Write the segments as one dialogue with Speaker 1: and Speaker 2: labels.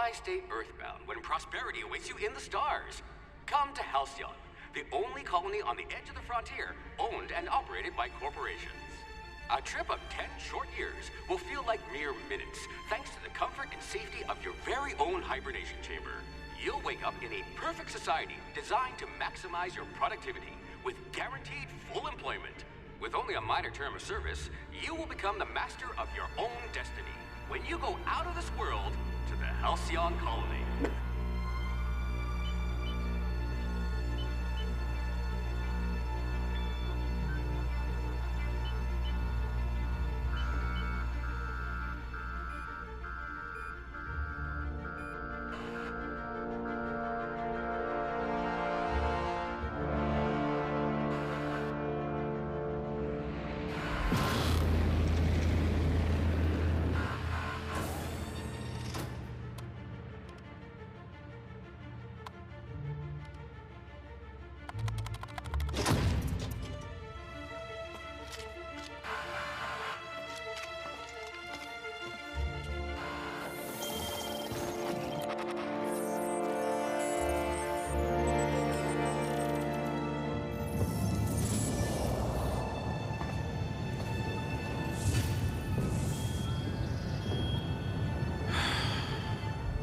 Speaker 1: Why stay earthbound when prosperity awaits you in the stars? Come to Halcyon, the only colony on the edge of the frontier, owned and operated by corporations. A trip of 10 short years will feel like mere minutes, thanks to the comfort and safety of your very own hibernation chamber. You'll wake up in a perfect society designed to maximize your productivity, with guaranteed full employment. With only a minor term of service, you will become the master of your own destiny when you go out of this world to the Halcyon colony.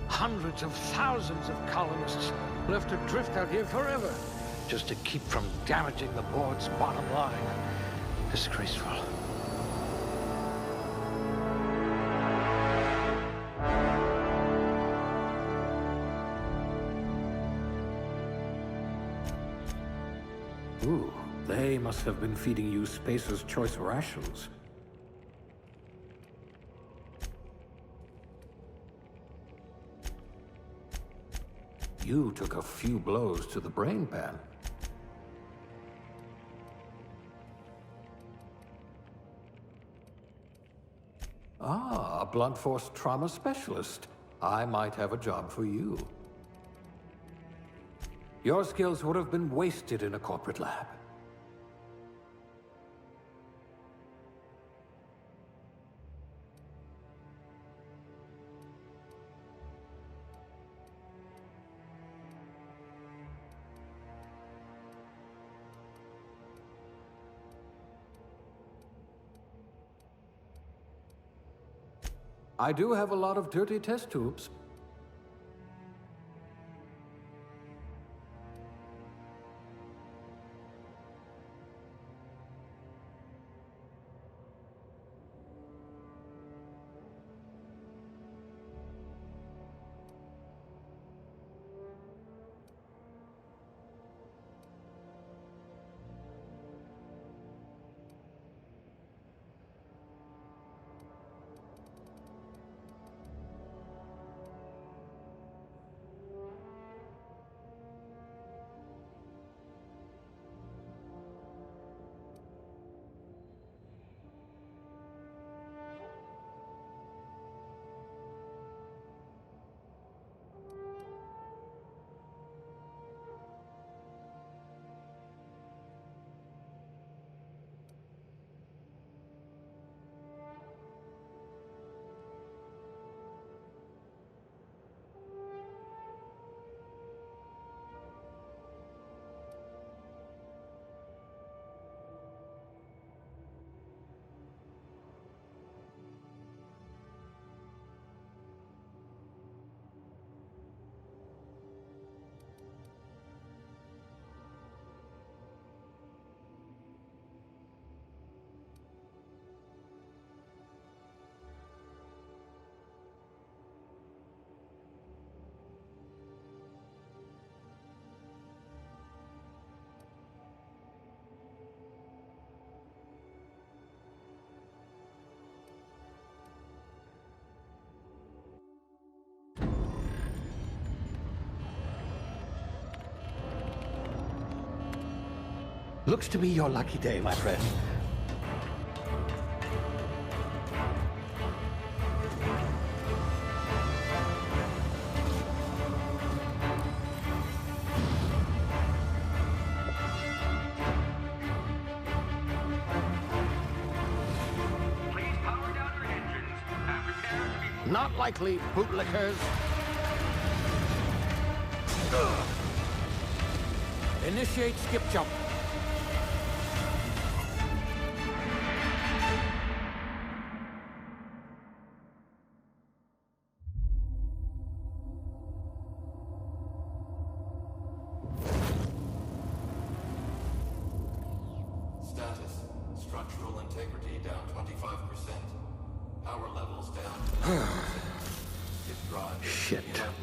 Speaker 2: Hundreds of thousands of colonists left adrift out here forever, just to keep from damaging the board's bottom line. Disgraceful. Ooh, they must have been feeding you Spacer's Choice rations. You took a few blows to the brain pan. Ah, a blunt force trauma specialist. I might have a job for you. Your skills would have been wasted in a corporate lab. I do have a lot of dirty test tubes. Looks to be your lucky day, my friend.
Speaker 1: Please power down your engines and prepare to be...
Speaker 2: Not likely, bootlickers. Initiate skip jump.
Speaker 3: Status. Structural integrity down 25%. Power levels down 10%. If drive is
Speaker 2: Shit.
Speaker 3: uprooted.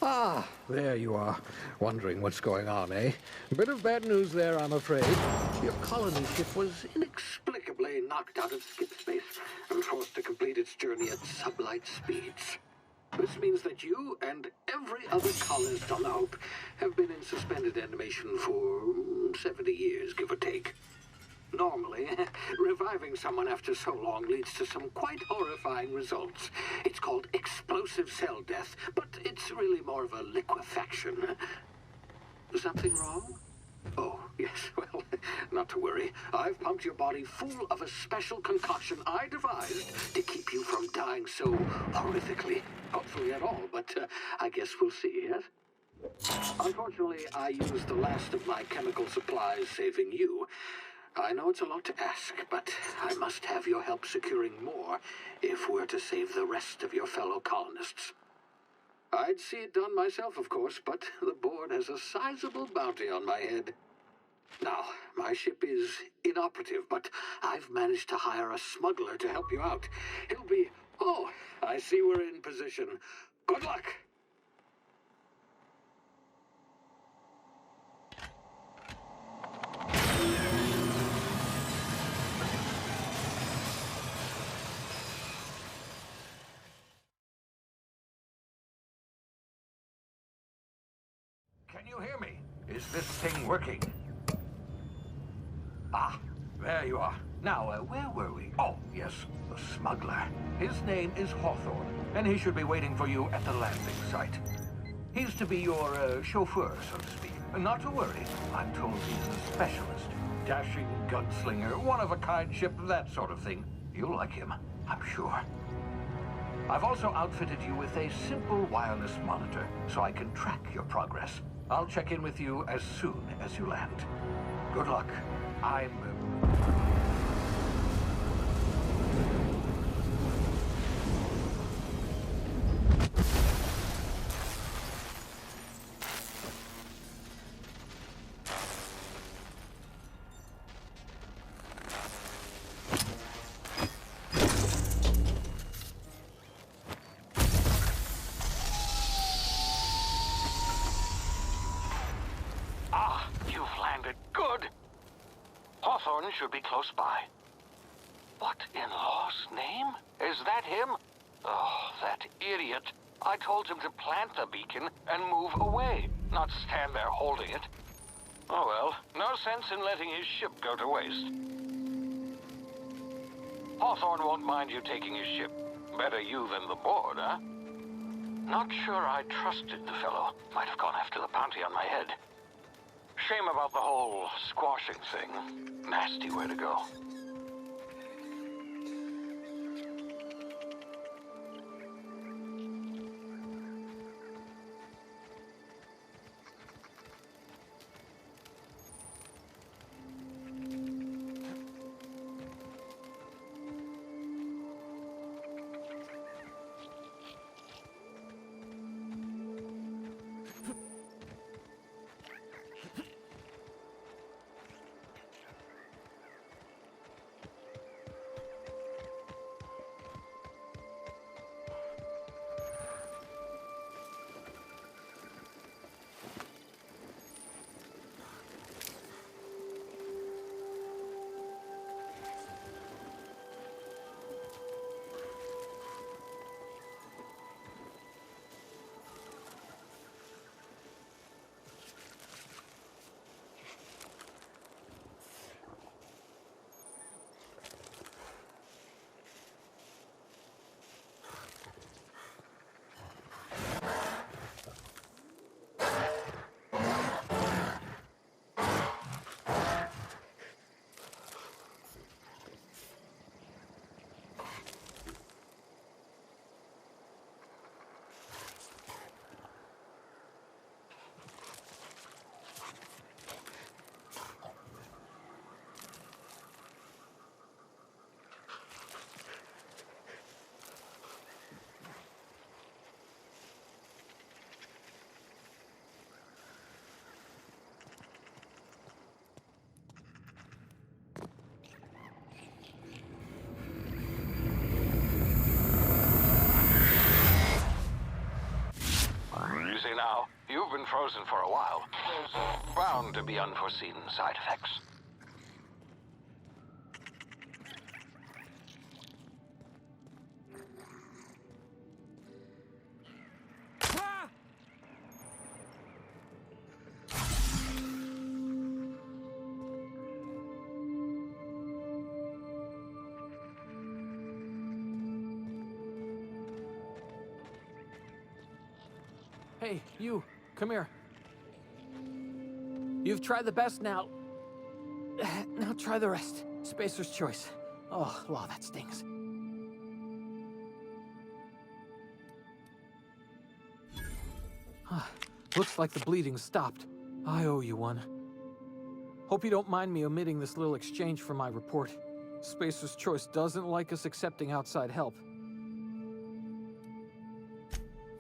Speaker 2: Ah, there you are. Wondering what's going on, eh? Bit of bad news there, I'm afraid. Your colony ship was inexplicably knocked out of skip space and forced to complete its journey at sublight speeds. This means that you and every other colonist on the Hope have been in suspended animation for 70 years, give or take. Normally, reviving someone after so long leads to some quite horrifying results. It's called explosive cell death, but it's really more of a liquefaction. Something wrong? Oh, yes, well, not to worry. I've pumped your body full of a special concoction I devised to keep you from dying so horrifically. Hopefully at all, but I guess we'll see, yes? Unfortunately, I used the last of my chemical supplies saving you. I know it's a lot to ask, but I must have your help securing more if we're to save the rest of your fellow colonists. I'd see it done myself, of course, but the board has a sizable bounty on my head. Now, my ship is inoperative, but I've managed to hire a smuggler to help you out. He'll be... Oh, I see we're in position. Good luck! Can you hear me? Is this thing working? Ah, there you are. Now, where were we? Oh, yes, the smuggler. His name is Hawthorne, and he should be waiting for you at the landing site. He's to be your chauffeur, so to speak. Not to worry, I'm told he's a specialist. Dashing gunslinger, one-of-a-kind ship, that sort of thing. You'll like him, I'm sure. I've also outfitted you with a simple wireless monitor, so I can track your progress. I'll check in with you as soon as you land. Good luck. I'm...
Speaker 4: Hawthorne should be close by. What in law's name? Is that him? Oh, that idiot. I told him to plant the beacon and move away, not stand there holding it. Oh well, no sense in letting his ship go to waste. Hawthorne won't mind you taking his ship. Better you than the board, huh? Not sure I trusted the fellow. Might have gone after the bounty on my head. Shame about the whole squashing thing. Nasty way to go. now. You've been frozen for a while. There's bound to be unforeseen side effects.
Speaker 5: Hey, you, come here. You've tried the best now. Now try the rest. Spacer's choice. Oh, wow, that stings. Looks like the bleeding stopped. I owe you one. Hope you don't mind me omitting this little exchange from my report. Spacer's choice doesn't like us accepting outside help.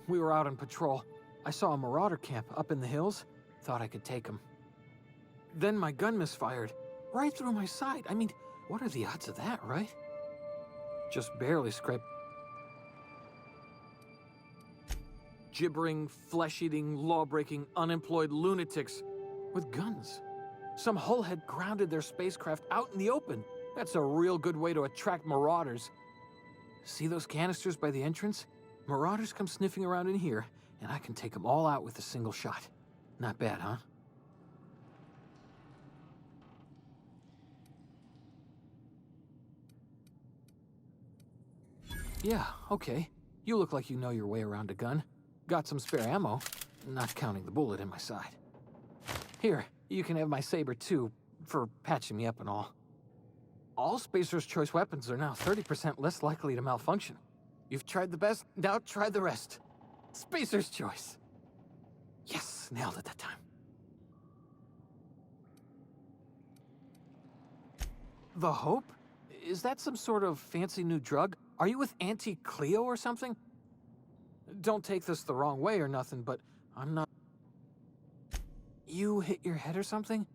Speaker 5: We were out on patrol. I saw a marauder camp up in the hills. Thought I could take him. Then my gun misfired. Right through my side. I mean, what are the odds of that, right? Just barely scraped. Gibbering, flesh-eating, law-breaking, unemployed lunatics with guns. Some hullhead grounded their spacecraft out in the open. That's a real good way to attract marauders. See those canisters by the entrance? Marauders come sniffing around in here, and I can take them all out with a single shot. Not bad, huh? Yeah, okay. You look like you know your way around a gun. Got some spare ammo, not counting the bullet in my side. Here, you can have my saber too, for patching me up and all. All Spacer's choice weapons are now 30% less likely to malfunction. You've tried the best, now try the rest. Spacer's choice. Yes, nailed it that time. The Hope? Is that some sort of fancy new drug? Are you with Auntie Cleo or something? Don't take this the wrong way or nothing, but I'm not... You hit your head or something?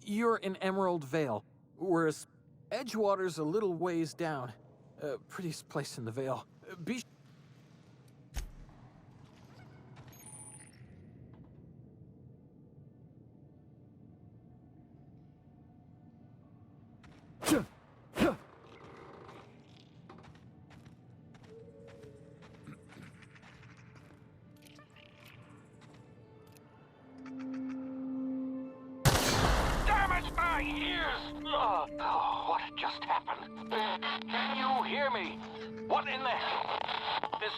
Speaker 5: You're in Emerald Vale, whereas Edgewater's a little ways down. Prettiest place in the Vale. Be...
Speaker 4: My ears! Oh, what just happened? Can you hear me? What in the hell? This...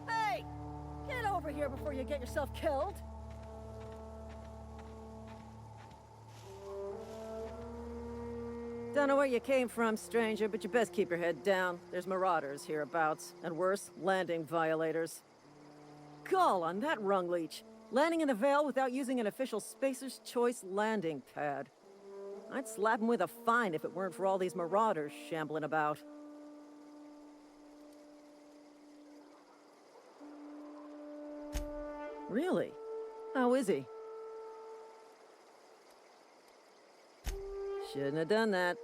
Speaker 6: Hey! Get over here before you get yourself killed! Don't know where you came from, stranger, but you best keep your head down. There's marauders hereabouts, and worse, landing violators. Gall on that rung leech! Landing in the Vale without using an official Spacer's Choice landing pad. I'd slap him with a fine if it weren't for all these marauders shambling about. Really? How is he? Shouldn't have done that.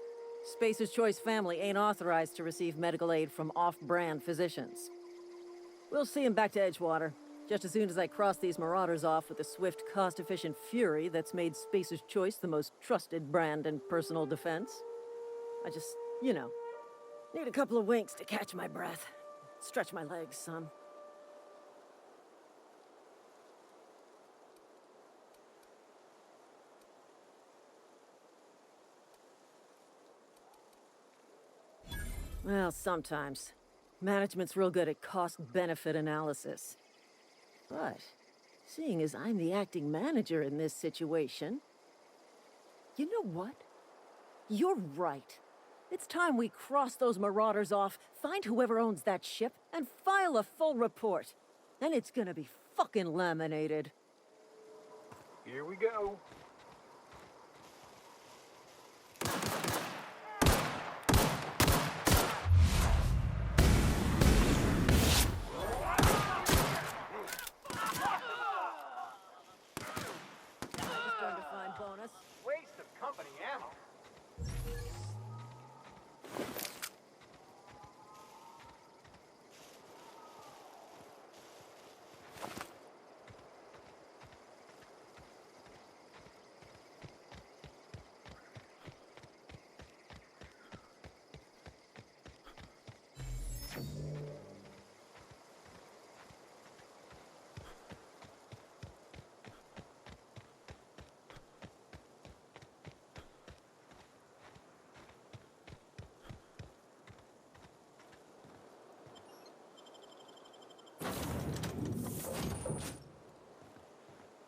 Speaker 6: Spacer's Choice family ain't authorized to receive medical aid from off-brand physicians. We'll see him back to Edgewater, just as soon as I cross these marauders off with the swift, cost-efficient fury that's made Spacer's Choice the most trusted brand in personal defense. I just, you know, need a couple of winks to catch my breath. Stretch my legs some. Well, sometimes. Management's real good at cost-benefit analysis. But, seeing as I'm the acting manager in this situation... You know what? You're right. It's time we cross those marauders off, find whoever owns that ship, and file a full report. Then it's gonna be fucking laminated.
Speaker 2: Here we go.
Speaker 6: Bonus.
Speaker 2: Waste of company ammo.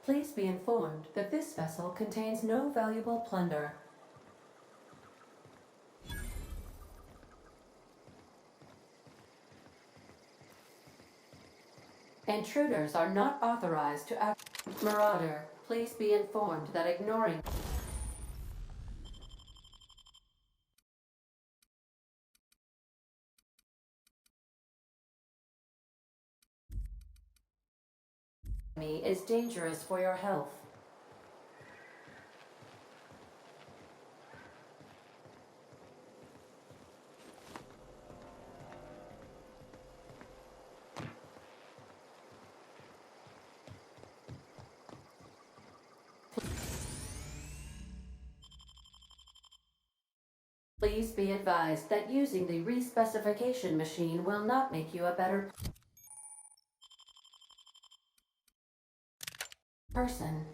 Speaker 7: Please be informed that this vessel contains no valuable plunder. Intruders are not authorized to act. Marauder, please be informed that ignoring me is dangerous for your health. Please be advised that using the respecification machine will not make you a better person.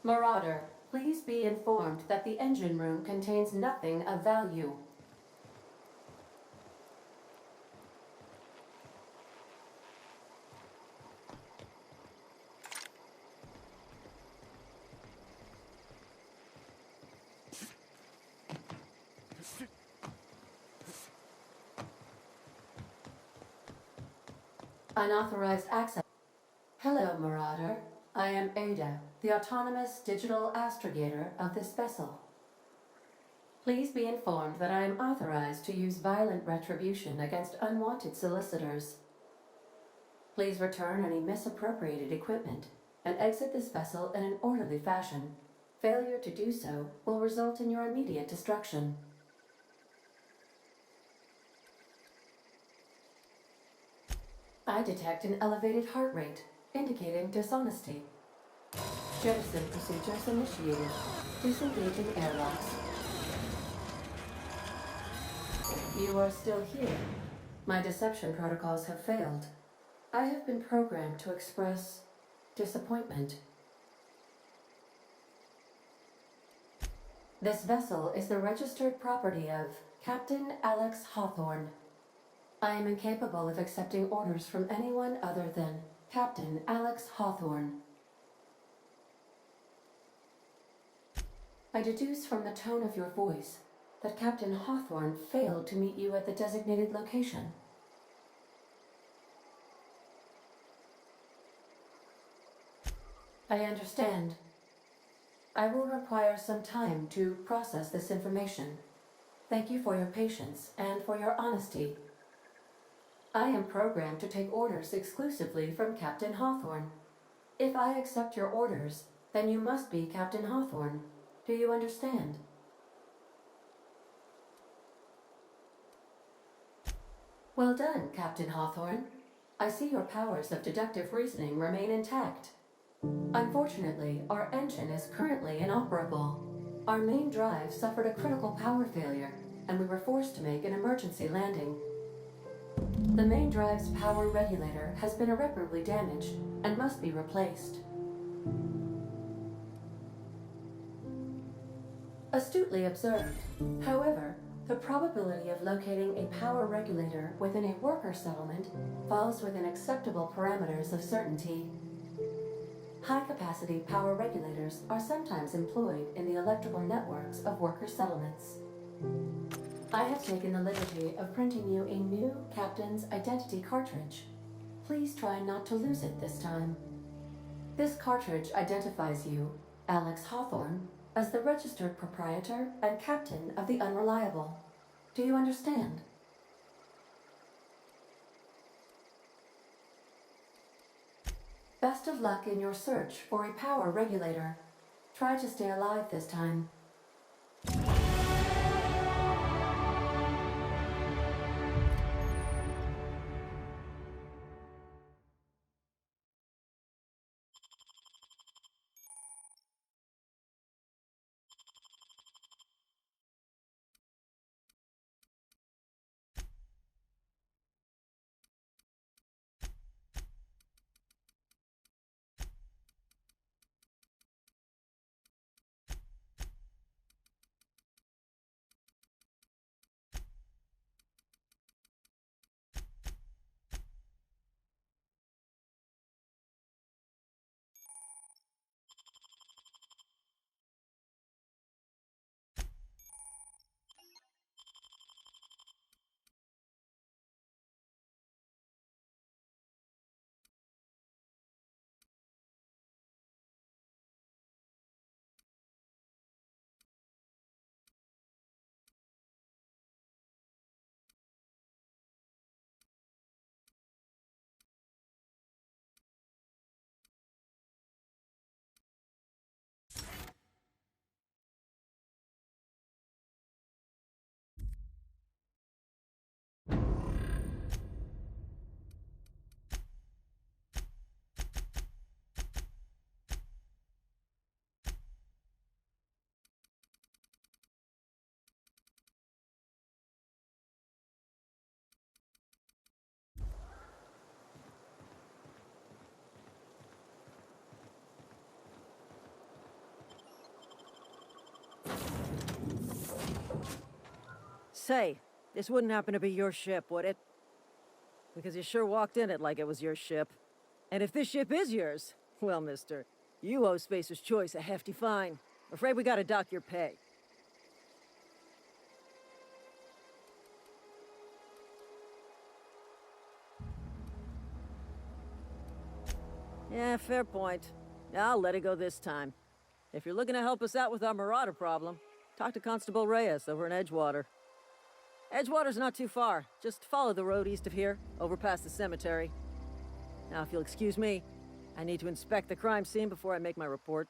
Speaker 7: Marauder, please be informed that the engine room contains nothing of value. Unauthorized access. Hello, Marauder. I am Ada, the autonomous digital astrogator of this vessel. Please be informed that I am authorized to use violent retribution against unwanted solicitors. Please return any misappropriated equipment and exit this vessel in an orderly fashion. Failure to do so will result in your immediate destruction. I detect an elevated heart rate, indicating dishonesty. Jettison procedures initiated. Disengaging airlocks. You are still here. My deception protocols have failed. I have been programmed to express disappointment. This vessel is the registered property of Captain Alex Hawthorne. I am incapable of accepting orders from anyone other than Captain Alex Hawthorne. I deduce from the tone of your voice that Captain Hawthorne failed to meet you at the designated location. I understand. I will require some time to process this information. Thank you for your patience and for your honesty. I am programmed to take orders exclusively from Captain Hawthorne. If I accept your orders, then you must be Captain Hawthorne. Do you understand? Well done, Captain Hawthorne. I see your powers of deductive reasoning remain intact. Unfortunately, our engine is currently inoperable. Our main drive suffered a critical power failure, and we were forced to make an emergency landing. The main drive's power regulator has been irreparably damaged and must be replaced. Astutely observed. However, the probability of locating a power regulator within a worker settlement falls within acceptable parameters of certainty. High-capacity power regulators are sometimes employed in the electrical networks of worker settlements. I have taken the liberty of printing you a new Captain's Identity cartridge. Please try not to lose it this time. This cartridge identifies you, Alex Hawthorne, as the registered proprietor and captain of the Unreliable. Do you understand? Best of luck in your search for a power regulator. Try to stay alive this time.
Speaker 6: Say, this wouldn't happen to be your ship, would it? Because you sure walked in it like it was your ship. And if this ship is yours, well, mister, you owe Spacer's Choice a hefty fine. I'm afraid we gotta dock your pay. Yeah, fair point. I'll let it go this time. If you're looking to help us out with our marauder problem, talk to Constable Reyes over in Edgewater. Edgewater's not too far. Just follow the road east of here, over past the cemetery. Now, if you'll excuse me, I need to inspect the crime scene before I make my report.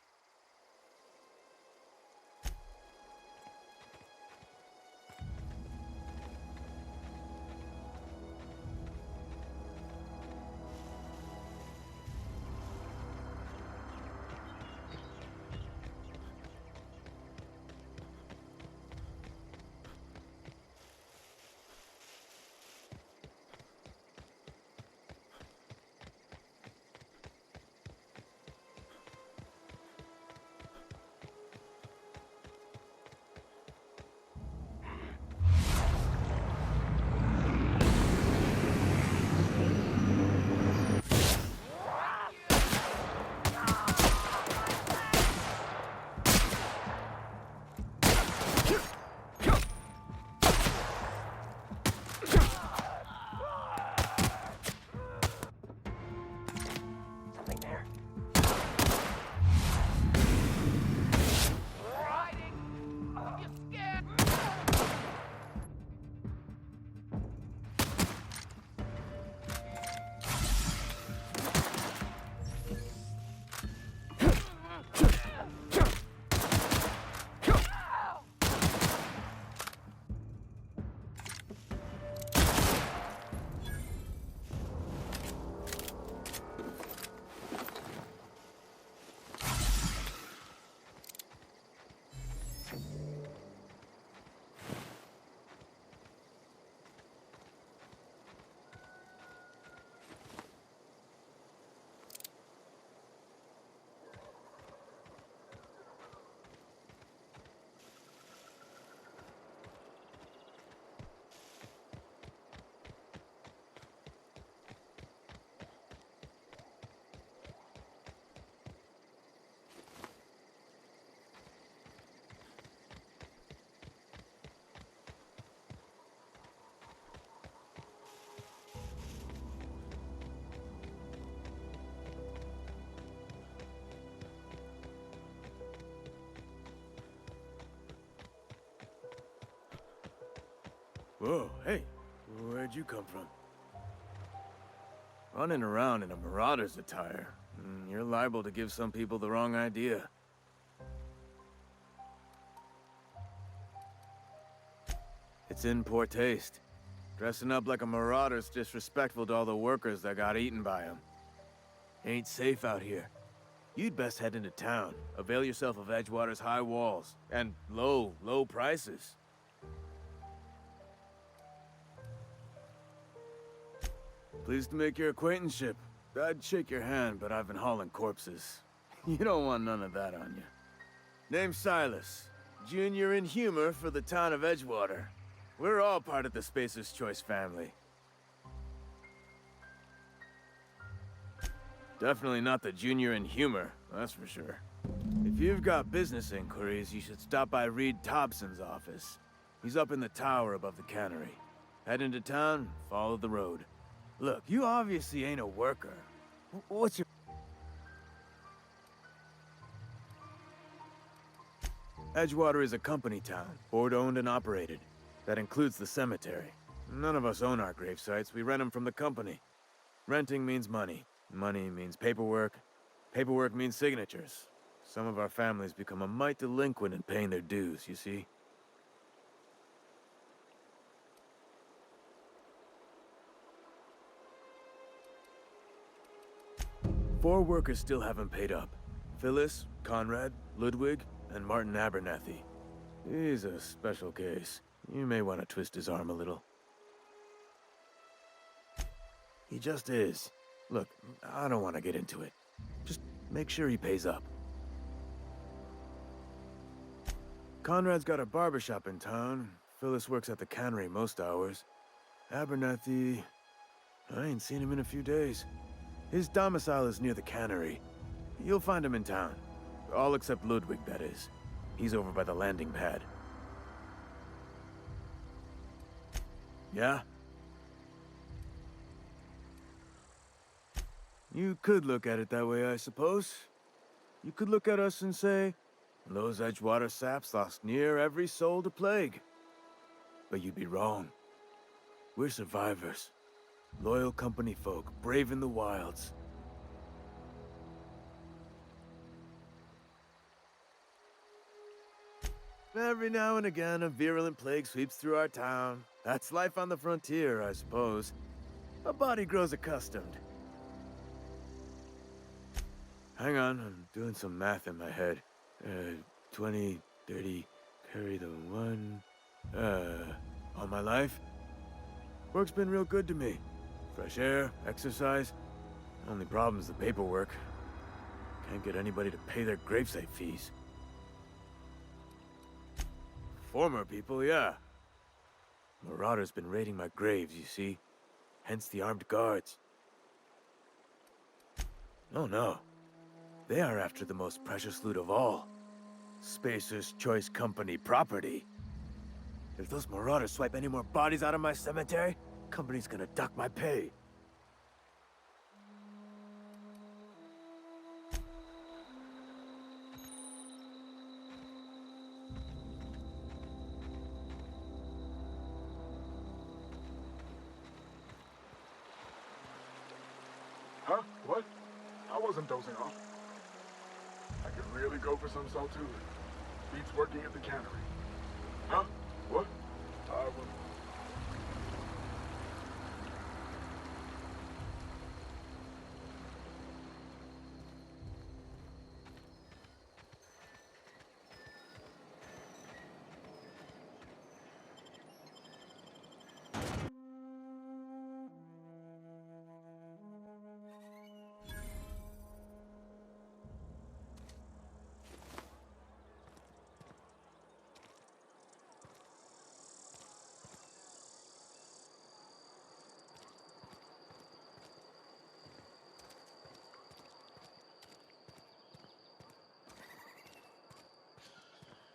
Speaker 8: Whoa, hey, where'd you come from? Running around in a marauder's attire. You're liable to give some people the wrong idea. It's in poor taste. Dressing up like a marauder's disrespectful to all the workers that got eaten by them. Ain't safe out here. You'd best head into town. Avail yourself of Edgewater's high walls. And low prices. Pleased to make your acquaintanceship. I'd shake your hand, but I've been hauling corpses. You don't want none of that on you. Name's Silas. Junior in humor for the town of Edgewater. We're all part of the Spacer's Choice family. Definitely not the junior in humor, that's for sure. If you've got business inquiries, you should stop by Reed Thompson's office. He's up in the tower above the cannery. Head into town, follow the road. Look, you obviously ain't a worker. What's your... Edgewater is a company town, board-owned and operated. That includes the cemetery. None of us own our gravesites, we rent them from the company. Renting means money. Money means paperwork. Paperwork means signatures. Some of our families become a mite delinquent in paying their dues, you see? Four workers still haven't paid up. Phyllis, Conrad, Ludwig, and Martin Abernathy. He's a special case. You may want to twist his arm a little. He just is. Look, I don't want to get into it. Just make sure he pays up. Conrad's got a barbershop in town. Phyllis works at the cannery most hours. Abernathy... I ain't seen him in a few days. His domicile is near the cannery. You'll find him in town. All except Ludwig, that is. He's over by the landing pad. Yeah? You could look at it that way, I suppose. You could look at us and say, those Edgewater saps lost near every soul to plague. But you'd be wrong. We're survivors. Loyal company folk, brave in the wilds. Every now and again, a virulent plague sweeps through our town. That's life on the frontier, I suppose. A body grows accustomed. Hang on, I'm doing some math in my head. 20, 30, carry the 1... all my life? Work's been real good to me. Fresh air, exercise. Only problem's the paperwork. Can't get anybody to pay their gravesite fees. Former people, yeah. Marauders been raiding my graves, you see. Hence the armed guards. Oh no. They are after the most precious loot of all. Spacer's Choice Company property. If those marauders swipe any more bodies out of my cemetery, company's gonna dock my pay.
Speaker 9: Huh? What? I wasn't dozing off. I could really go for some saltula. Beats working at the cannery. Huh? What? I will.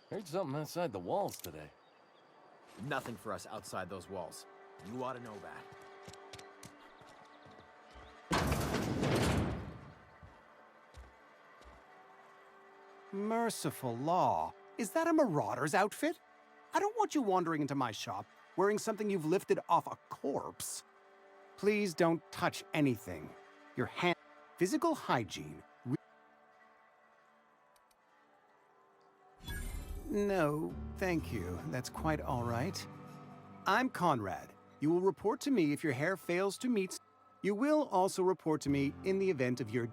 Speaker 10: Heard something outside the walls today.
Speaker 11: Nothing for us outside those walls. You ought to know that.
Speaker 12: Merciful law. Is that a marauder's outfit? I don't want you wandering into my shop wearing something you've lifted off a corpse. Please don't touch anything. Your hand... Physical hygiene... No, thank you. That's quite all right. I'm Conrad. You will report to me if your hair fails to meet... You will also report to me in the event of your...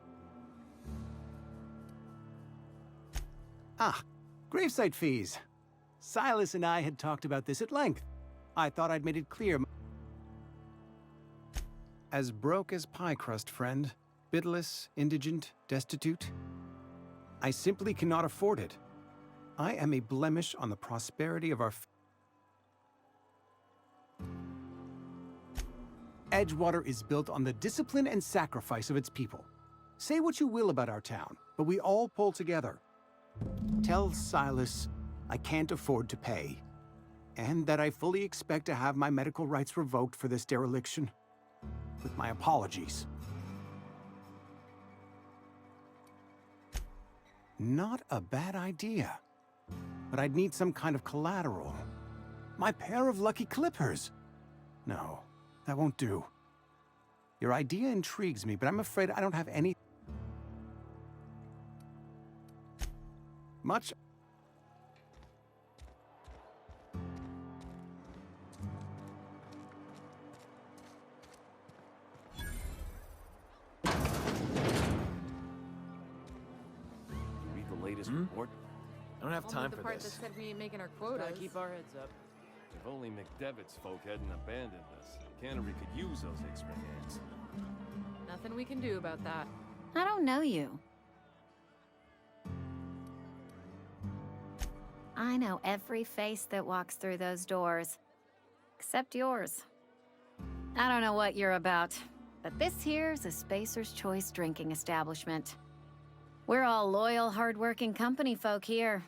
Speaker 12: Ah, gravesite fees. Silas and I had talked about this at length. I thought I'd made it clear. As broke as pie crust, friend. Bitless, indigent, destitute. I simply cannot afford it. I am a blemish on the prosperity of our... Edgewater is built on the discipline and sacrifice of its people. Say what you will about our town, but we all pull together. Tell Silas I can't afford to pay, and that I fully expect to have my medical rights revoked for this dereliction. With my apologies. Not a bad idea. But I'd need some kind of collateral. My pair of lucky clippers. No, that won't do. Your idea intrigues me, but I'm afraid I don't have any... Much...
Speaker 10: Read the latest report.
Speaker 11: I don't have time for
Speaker 13: part
Speaker 11: this.
Speaker 13: that said we ain't making our quotas.
Speaker 14: Gotta keep our heads up.
Speaker 10: If only McDevitt's folk hadn't abandoned us. Cannery could use those extra hands.
Speaker 13: Nothing we can do about that.
Speaker 15: I don't know you.
Speaker 14: I know every face that walks through those doors. Except yours. I don't know what you're about, but this here's a Spacer's Choice drinking establishment. We're all loyal, hard-working company folk here.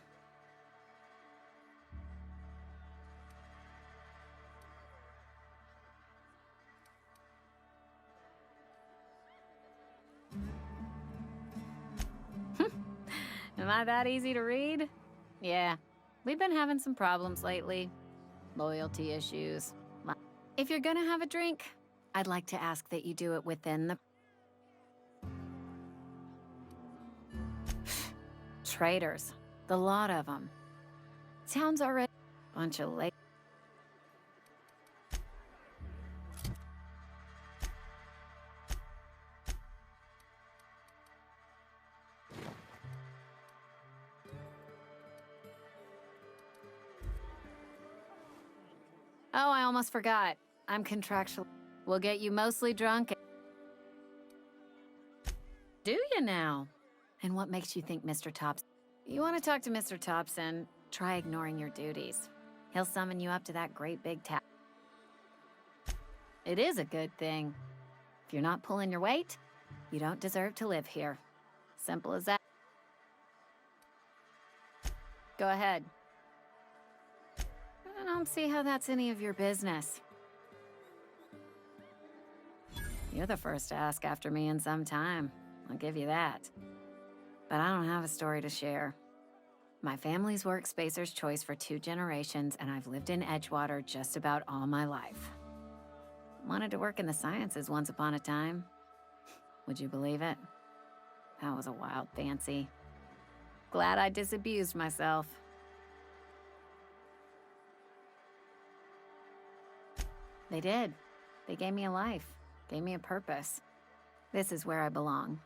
Speaker 14: Am I that easy to read? Yeah, we've been having some problems lately. Loyalty issues. If you're gonna have a drink, I'd like to ask that you do it within the... Traitors. The lot of them. Town's already a bunch of late. Oh, I almost forgot. I'm contractual. We'll get you mostly drunk. Do you now? And what makes you think Mr. Thompson? You want to talk to Mr. Thompson, try ignoring your duties. He'll summon you up to that great big tower. It is a good thing. If you're not pulling your weight, you don't deserve to live here. Simple as that. Go ahead. I don't see how that's any of your business. You're the first to ask after me in some time. I'll give you that. But I don't have a story to share. My family's worked Spacer's Choice for 2 generations, and I've lived in Edgewater just about all my life. Wanted to work in the sciences once upon a time. Would you believe it? That was a wild fancy. Glad I disabused myself. They did. They gave me a life, gave me a purpose. This is where I belong.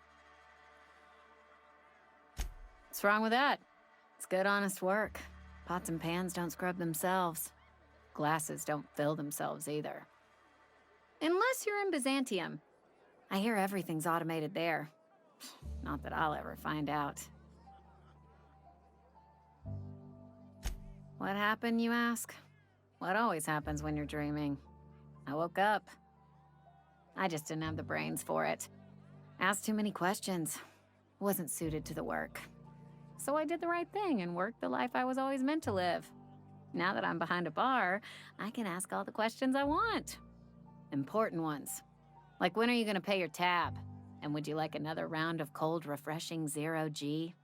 Speaker 14: What's wrong with that? It's good, honest work. Pots and pans don't scrub themselves. Glasses don't fill themselves either. Unless you're in Byzantium. I hear everything's automated there. Not that I'll ever find out. What happened, you ask? What always happens when you're dreaming? I woke up. I just didn't have the brains for it. Asked too many questions. Wasn't suited to the work. So I did the right thing and worked the life I was always meant to live. Now that I'm behind a bar, I can ask all the questions I want. Important ones. Like, when are you gonna pay your tab? And would you like another round of cold, refreshing 0G?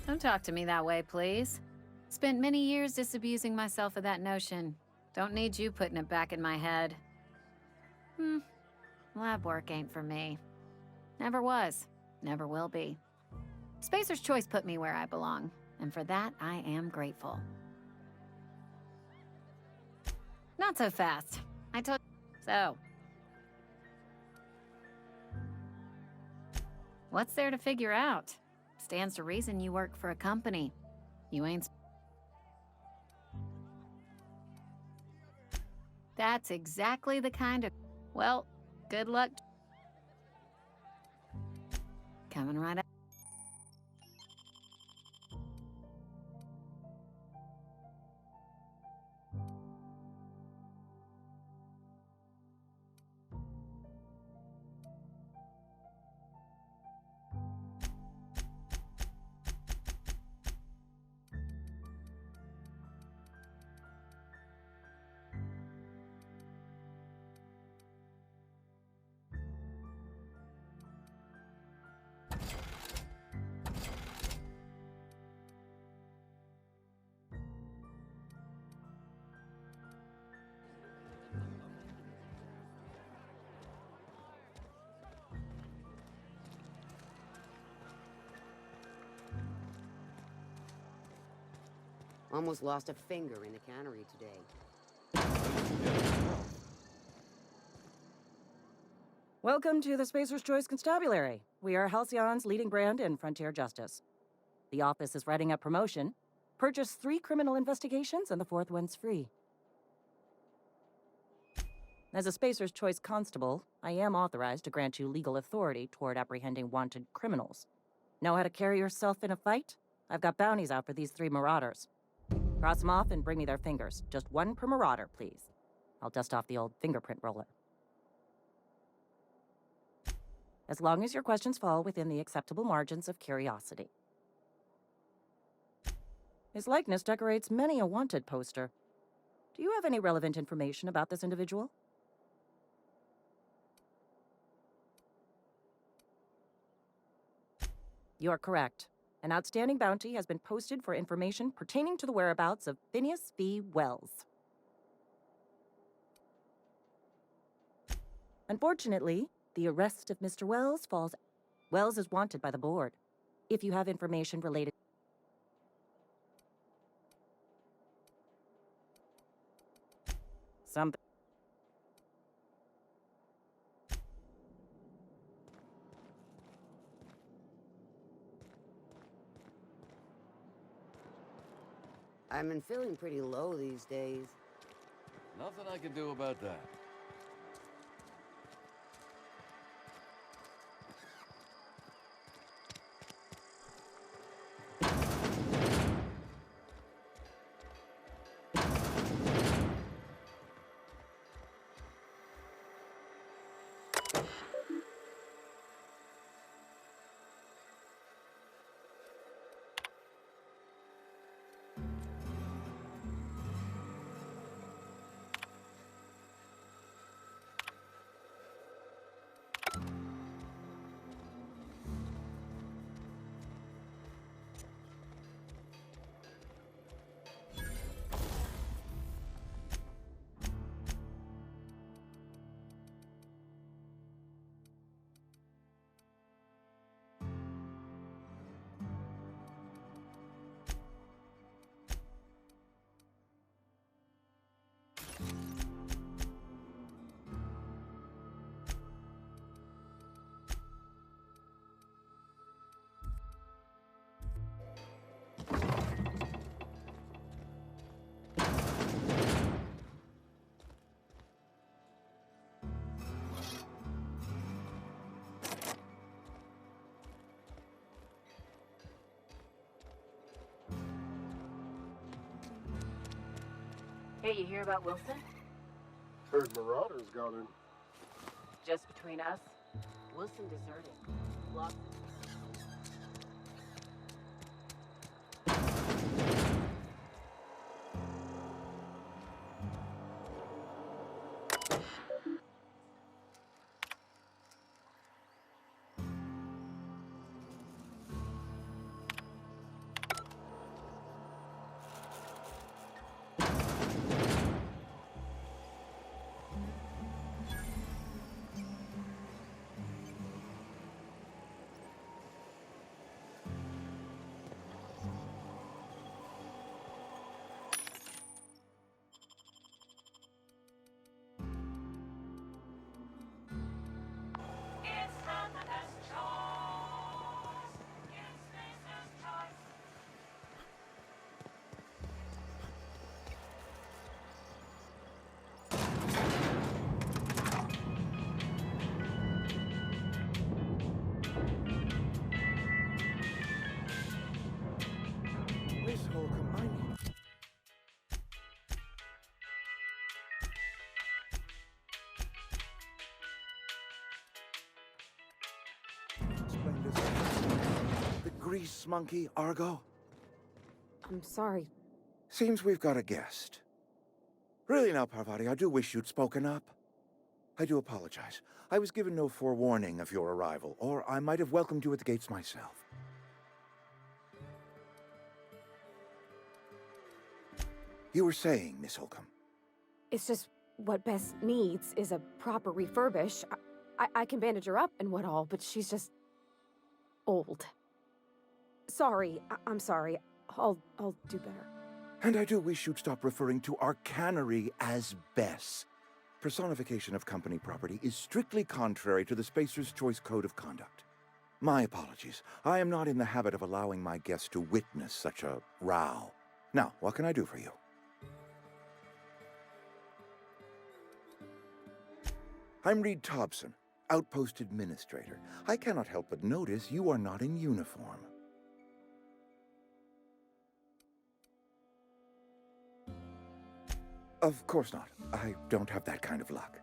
Speaker 14: Don't talk to me that way, please. Spent many years disabusing myself of that notion. Don't need you putting it back in my head. Lab work ain't for me. Never was. Never will be. Spacer's Choice put me where I belong, and for that, I am grateful. Not so fast. I told so. What's there to figure out? Stands to reason you work for a company. You ain't... That's exactly the kind of... Well, good luck. Coming right up.
Speaker 15: Almost lost a finger in the cannery today.
Speaker 16: Welcome to the Spacer's Choice Constabulary. We are Halcyon's leading brand in frontier justice. The office is writing up promotion. Purchase 3 criminal investigations and the 4th one's free. As a Spacer's Choice constable, I am authorized to grant you legal authority toward apprehending wanted criminals. Know how to carry yourself in a fight? I've got bounties out for these 3 marauders. Cross them off and bring me their fingers. Just 1 per marauder, please. I'll dust off the old fingerprint roller. As long as your questions fall within the acceptable margins of curiosity. His likeness decorates many a wanted poster. Do you have any relevant information about this individual? You're correct. An outstanding bounty has been posted for information pertaining to the whereabouts of Phineas V. Wells. Unfortunately, the arrest of Mr. Wells falls... Wells is wanted by the board. If you have information related... Something...
Speaker 15: I've been feeling pretty low these days.
Speaker 10: Nothing I can do about that.
Speaker 16: Hey, you hear about Wilson?
Speaker 9: Heard Marauders got in.
Speaker 16: Just between us, Wilson deserted. Lost...
Speaker 8: Miss Holcomb, I need... Explain this. The grease monkey, Argo?
Speaker 17: I'm sorry.
Speaker 18: Seems we've got a guest. Really now, Parvati, I do wish you'd spoken up. I do apologize. I was given no forewarning of your arrival, or I might have welcomed you at the gates myself. You were saying, Miss Holcomb.
Speaker 17: It's just what Bess needs is a proper refurbish. I can bandage her up and what all, but she's just old. Sorry, I'm sorry. I'll do better.
Speaker 18: And I do wish you'd stop referring to our cannery as Bess. Personification of company property is strictly contrary to the Spacer's Choice Code of Conduct. My apologies. I am not in the habit of allowing my guests to witness such a row. Now, what can I do for you? I'm Reed Thompson, Outpost Administrator. I cannot help but notice you are not in uniform. Of course not. I don't have that kind of luck.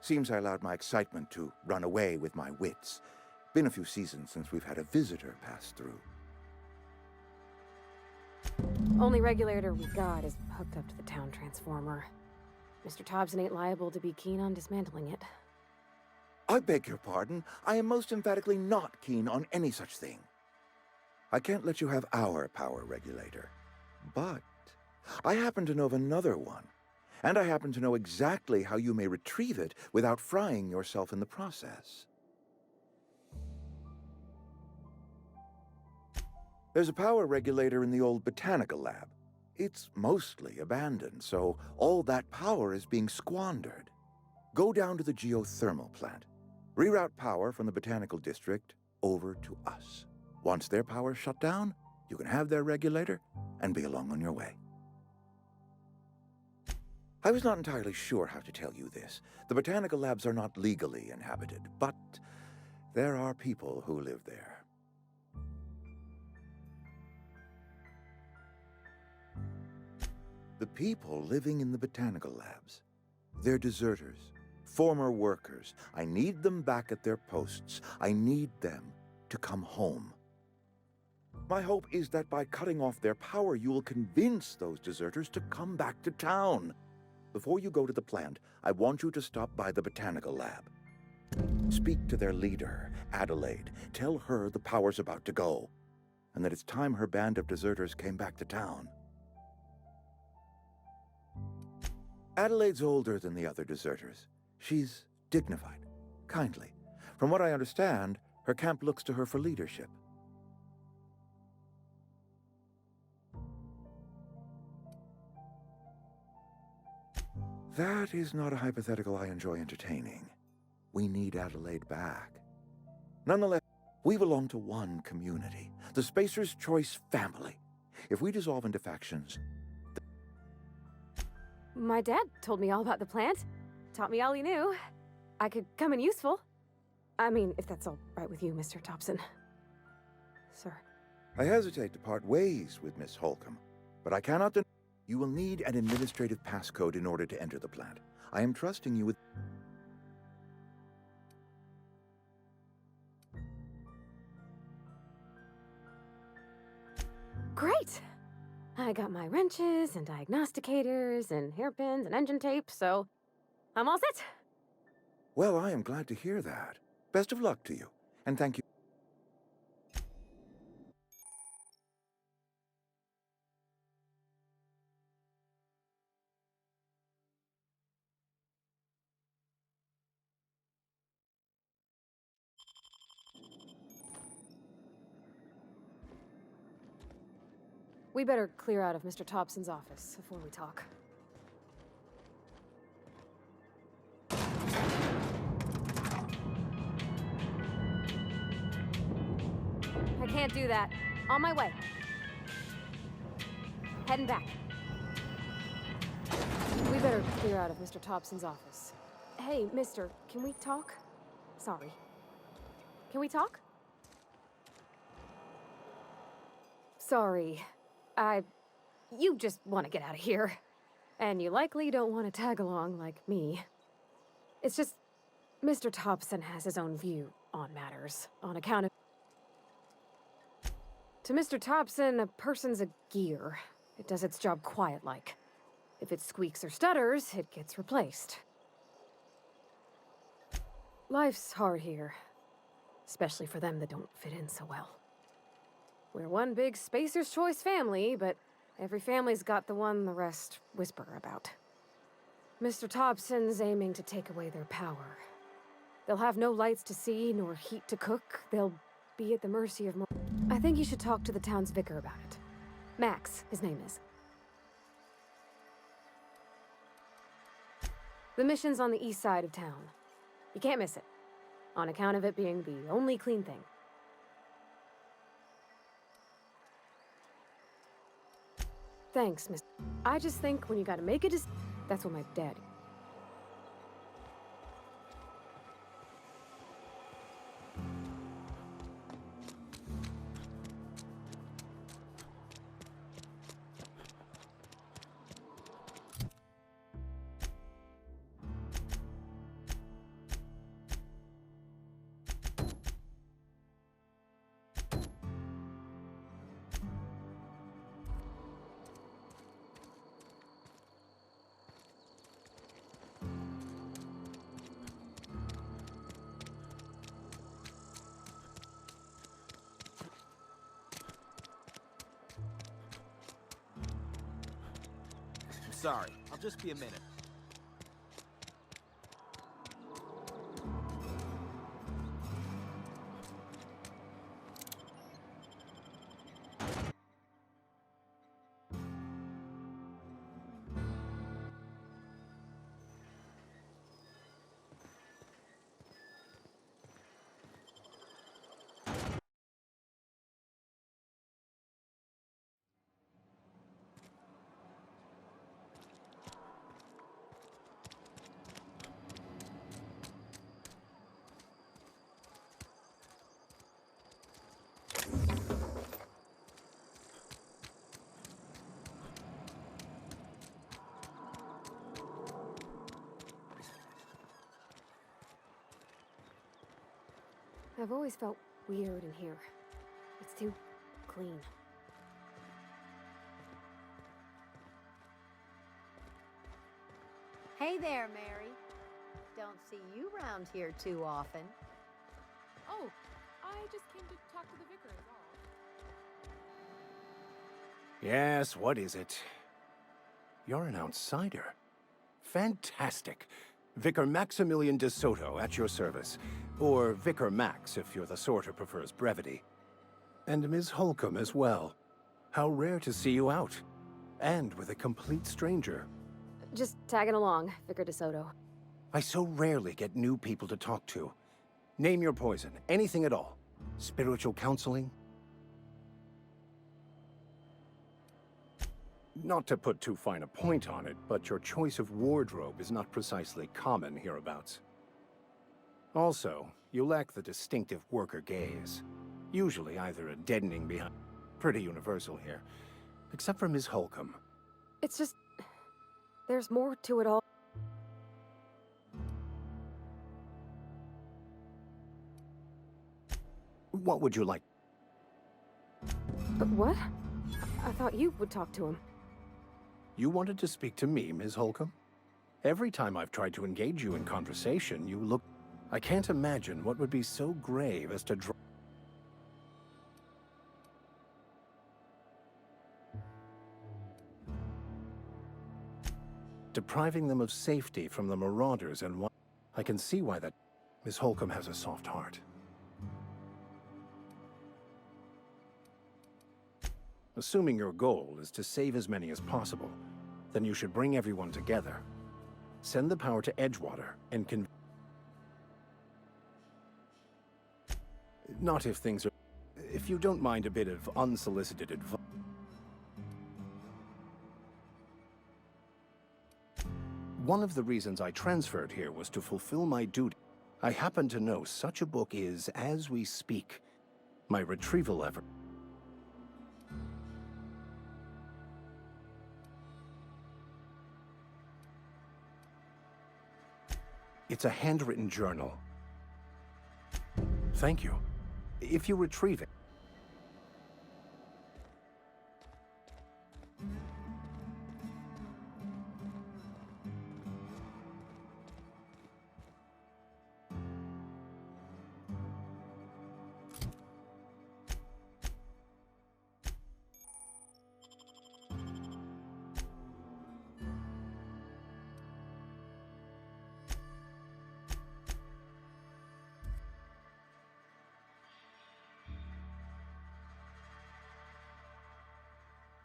Speaker 18: Seems I allowed my excitement to run away with my wits. Been a few seasons since we've had a visitor pass through.
Speaker 17: Only regulator we got is hooked up to the town transformer. Mr. Thompson ain't liable to be keen on dismantling it.
Speaker 18: I beg your pardon. I am most emphatically not keen on any such thing. I can't let you have our power regulator. But I happen to know of another one. And I happen to know exactly how you may retrieve it without frying yourself in the process. There's a power regulator in the old botanical lab. It's mostly abandoned, so all that power is being squandered. Go down to the geothermal plant. Reroute power from the botanical district over to us. Once their power's shut down, you can have their regulator and be along on your way. I was not entirely sure how to tell you this. The botanical labs are not legally inhabited, but there are people who live there. The people living in the botanical labs. They're deserters, former workers. I need them back at their posts. I need them to come home. My hope is that by cutting off their power, you will convince those deserters to come back to town. Before you go to the plant, I want you to stop by the botanical lab. Speak to their leader, Adelaide. Tell her the power's about to go, and that it's time her band of deserters came back to town. Adelaide's older than the other deserters. She's dignified, kindly. From what I understand, her camp looks to her for leadership. That is not a hypothetical I enjoy entertaining. We need Adelaide back. Nonetheless, we belong to one community, the Spacer's Choice family. If we dissolve into factions,
Speaker 17: My dad told me all about the plant. Taught me all he knew. I could come in useful. I mean, if that's all right with you, Mr. Thompson. Sir.
Speaker 18: I hesitate to part ways with Miss Holcomb, but I cannot deny you will need an administrative passcode in order to enter the plant. I am trusting you with...
Speaker 17: Great! I got my wrenches and diagnosticators and hairpins and engine tape, so I'm all set.
Speaker 18: Well, I am glad to hear that. Best of luck to you, and thank you.
Speaker 17: We better clear out of Mr. Thompson's office before we talk. I can't do that. On my way. Heading back. We better clear out of Mr. Thompson's office. Hey, mister, can we talk? Sorry. Can we talk? Sorry. You just want to get out of here. And you likely don't want to tag along like me. It's just, Mr. Thompson has his own view on matters, on account of... To Mr. Thompson, a person's a gear. It does its job quiet-like. If it squeaks or stutters, it gets replaced. Life's hard here. Especially for them that don't fit in so well. We're one big Spacer's Choice family, but every family's got the one the rest whisper about. Mr. Thompson's aiming to take away their power. They'll have no lights to see, nor heat to cook. They'll be at the mercy of... I think you should talk to the town's vicar about it. Max, his name is. The mission's on the east side of town. You can't miss it, on account of it being the only clean thing. Thanks, miss. I just think when you gotta make a decision, that's what my dad...
Speaker 11: Sorry, I'll just be a minute.
Speaker 17: I've always felt weird in here. It's too clean.
Speaker 19: Hey there, Mary. Don't see you around here too often.
Speaker 13: Oh, I just came to talk to the vicar is all.
Speaker 20: Yes, what is it? You're an outsider. Fantastic. Vicar Maximilian de Soto at your service. Or Vicar Max, if you're the sort who prefers brevity. And Ms. Holcomb as well. How rare to see you out. And with a complete stranger.
Speaker 17: Just tagging along, Vicar DeSoto.
Speaker 20: I so rarely get new people to talk to. Name your poison, anything at all. Spiritual counseling? Not to put too fine a point on it, but your choice of wardrobe is not precisely common hereabouts. Also, you lack the distinctive worker gaze. Usually either a deadening behind... Pretty universal here. Except for Ms. Holcomb.
Speaker 17: It's just... there's more to it all.
Speaker 20: What would you like?
Speaker 17: What? I thought you would talk to him.
Speaker 20: You wanted to speak to me, Ms. Holcomb? Every time I've tried to engage you in conversation, you look... I can't imagine what would be so grave as to draw... Depriving them of safety from the marauders and what... I can see why that... Ms. Holcomb has a soft heart. Assuming your goal is to save as many as possible, then you should bring everyone together. Send the power to Edgewater and Not if things are... If you don't mind a bit of unsolicited advice... One of the reasons I transferred here was to fulfill my duty. I happen to know such a book is, as we speak, my retrieval effort. It's a handwritten journal. Thank you. If you retrieve it,